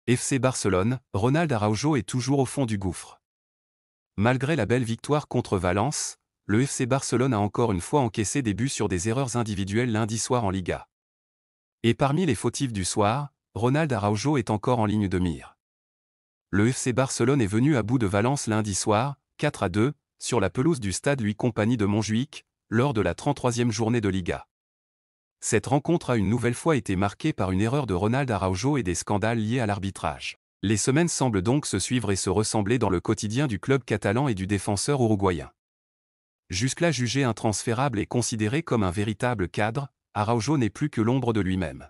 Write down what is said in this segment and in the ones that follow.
FC Barcelone, Ronald Araujo est toujours au fond du gouffre. Malgré la belle victoire contre Valence, le FC Barcelone a encore une fois encaissé des buts sur des erreurs individuelles lundi soir en Liga. Et parmi les fautifs du soir, Ronald Araujo est encore en ligne de mire. Le FC Barcelone est venu à bout de Valence lundi soir, 4-2, sur la pelouse du stade Louis Compagnie de Montjuïc, lors de la 33e journée de Liga. Cette rencontre a une nouvelle fois été marquée par une erreur de Ronald Araujo et des scandales liés à l'arbitrage. Les semaines semblent donc se suivre et se ressembler dans le quotidien du club catalan et du défenseur uruguayen. Jusque-là jugé intransférable et considéré comme un véritable cadre, Araujo n'est plus que l'ombre de lui-même.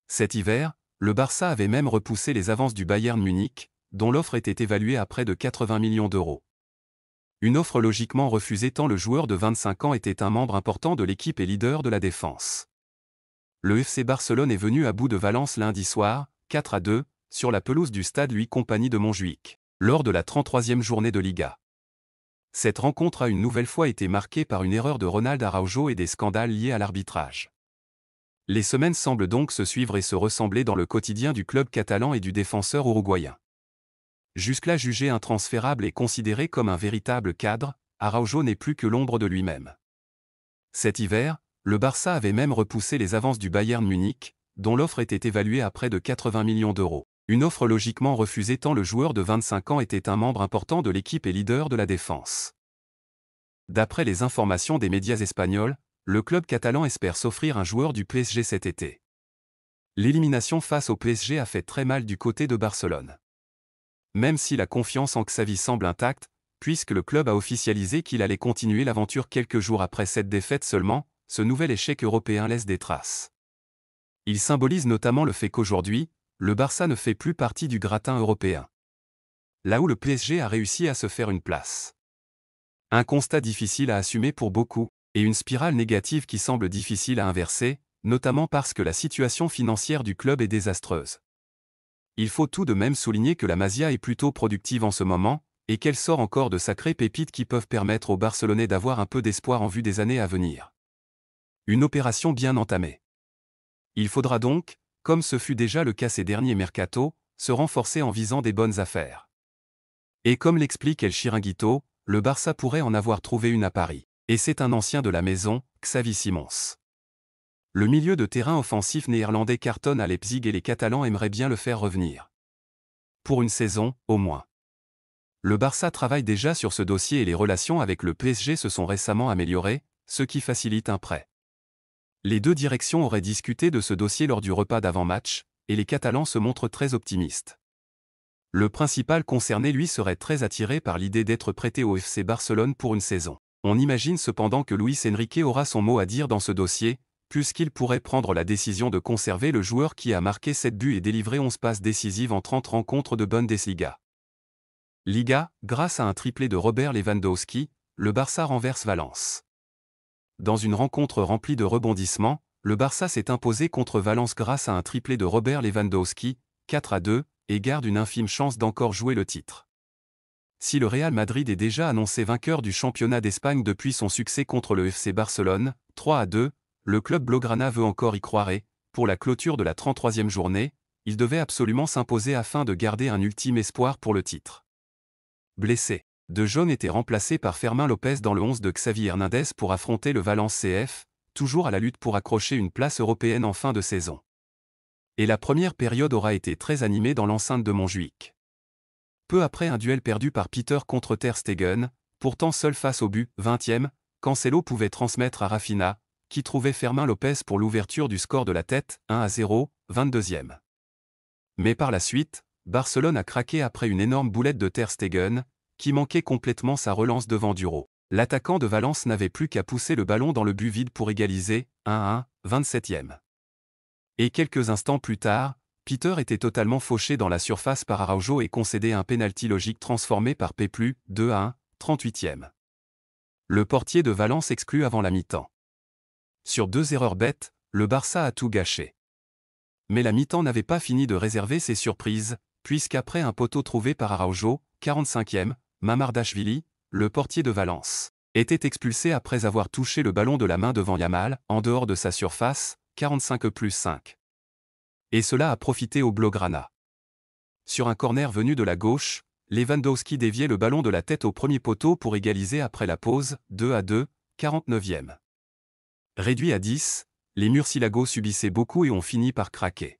Cet hiver, le Barça avait même repoussé les avances du Bayern Munich, dont l'offre était évaluée à près de 80 millions d'euros. Une offre logiquement refusée tant le joueur de 25 ans était un membre important de l'équipe et leader de la défense. Le FC Barcelone est venu à bout de Valence lundi soir, 4-2, sur la pelouse du stade Louis Compagnie de Montjuïc, lors de la 33e journée de Liga. Cette rencontre a une nouvelle fois été marquée par une erreur de Ronald Araujo et des scandales liés à l'arbitrage. Les semaines semblent donc se suivre et se ressembler dans le quotidien du club catalan et du défenseur uruguayen. Jusque-là jugé intransférable et considéré comme un véritable cadre, Araujo n'est plus que l'ombre de lui-même. Cet hiver, le Barça avait même repoussé les avances du Bayern Munich, dont l'offre était évaluée à près de 80 millions d'euros. Une offre logiquement refusée tant le joueur de 25 ans était un membre important de l'équipe et leader de la défense. D'après les informations des médias espagnols, le club catalan espère s'offrir un joueur du PSG cet été. L'élimination face au PSG a fait très mal du côté de Barcelone. Même si la confiance en Xavi semble intacte, puisque le club a officialisé qu'il allait continuer l'aventure quelques jours après cette défaite seulement, ce nouvel échec européen laisse des traces. Il symbolise notamment le fait qu'aujourd'hui, le Barça ne fait plus partie du gratin européen. Là où le PSG a réussi à se faire une place. Un constat difficile à assumer pour beaucoup, et une spirale négative qui semble difficile à inverser, notamment parce que la situation financière du club est désastreuse. Il faut tout de même souligner que la Masia est plutôt productive en ce moment, et qu'elle sort encore de sacrées pépites qui peuvent permettre aux Barcelonais d'avoir un peu d'espoir en vue des années à venir. Une opération bien entamée. Il faudra donc, comme ce fut déjà le cas ces derniers mercato, se renforcer en visant des bonnes affaires. Et comme l'explique El Chiringuito, le Barça pourrait en avoir trouvé une à Paris. Et c'est un ancien de la maison, Xavi Simons. Le milieu de terrain offensif néerlandais cartonne à Leipzig et les Catalans aimeraient bien le faire revenir. Pour une saison, au moins. Le Barça travaille déjà sur ce dossier et les relations avec le PSG se sont récemment améliorées, ce qui facilite un prêt. Les deux directions auraient discuté de ce dossier lors du repas d'avant-match, et les Catalans se montrent très optimistes. Le principal concerné lui serait très attiré par l'idée d'être prêté au FC Barcelone pour une saison. On imagine cependant que Luis Enrique aura son mot à dire dans ce dossier, puisqu'il pourrait prendre la décision de conserver le joueur qui a marqué 7 buts et délivré 11 passes décisives en 30 rencontres de Bundesliga. Liga, grâce à un triplé de Robert Lewandowski, le Barça renverse Valence. Dans une rencontre remplie de rebondissements, le Barça s'est imposé contre Valence grâce à un triplé de Robert Lewandowski, 4-2, et garde une infime chance d'encore jouer le titre. Si le Real Madrid est déjà annoncé vainqueur du championnat d'Espagne depuis son succès contre le FC Barcelone, 3-2, le club blaugrana veut encore y croire et, pour la clôture de la 33e journée, il devait absolument s'imposer afin de garder un ultime espoir pour le titre. Blessé, De Jong était remplacé par Fermín López dans le 11 de Xavi Hernandez pour affronter le Valence CF, toujours à la lutte pour accrocher une place européenne en fin de saison. Et la première période aura été très animée dans l'enceinte de Montjuïc. Peu après un duel perdu par Peter contre Ter Stegen, pourtant seul face au but, 20e, Cancelo pouvait transmettre à Rafinha, qui trouvait Fermín López pour l'ouverture du score de la tête, 1-0, 22e. Mais par la suite, Barcelone a craqué après une énorme boulette de Ter Stegen, qui manquait complètement sa relance devant Duro. L'attaquant de Valence n'avait plus qu'à pousser le ballon dans le but vide pour égaliser, 1-1, 27e. Et quelques instants plus tard, Peter était totalement fauché dans la surface par Araujo et concédait un pénalty logique transformé par Peplu, 2-1, 38e. Le portier de Valence exclu avant la mi-temps. Sur 2 erreurs bêtes, le Barça a tout gâché. Mais la mi-temps n'avait pas fini de réserver ses surprises, puisqu'après un poteau trouvé par Araujo, 45e, Mamardashvili, le portier de Valence, était expulsé après avoir touché le ballon de la main devant Yamal, en dehors de sa surface, 45+5. Et cela a profité au blaugrana. Sur un corner venu de la gauche, Lewandowski déviait le ballon de la tête au premier poteau pour égaliser après la pause, 2-2, 49e. Réduits à 10, les Murciélagos subissaient beaucoup et ont fini par craquer.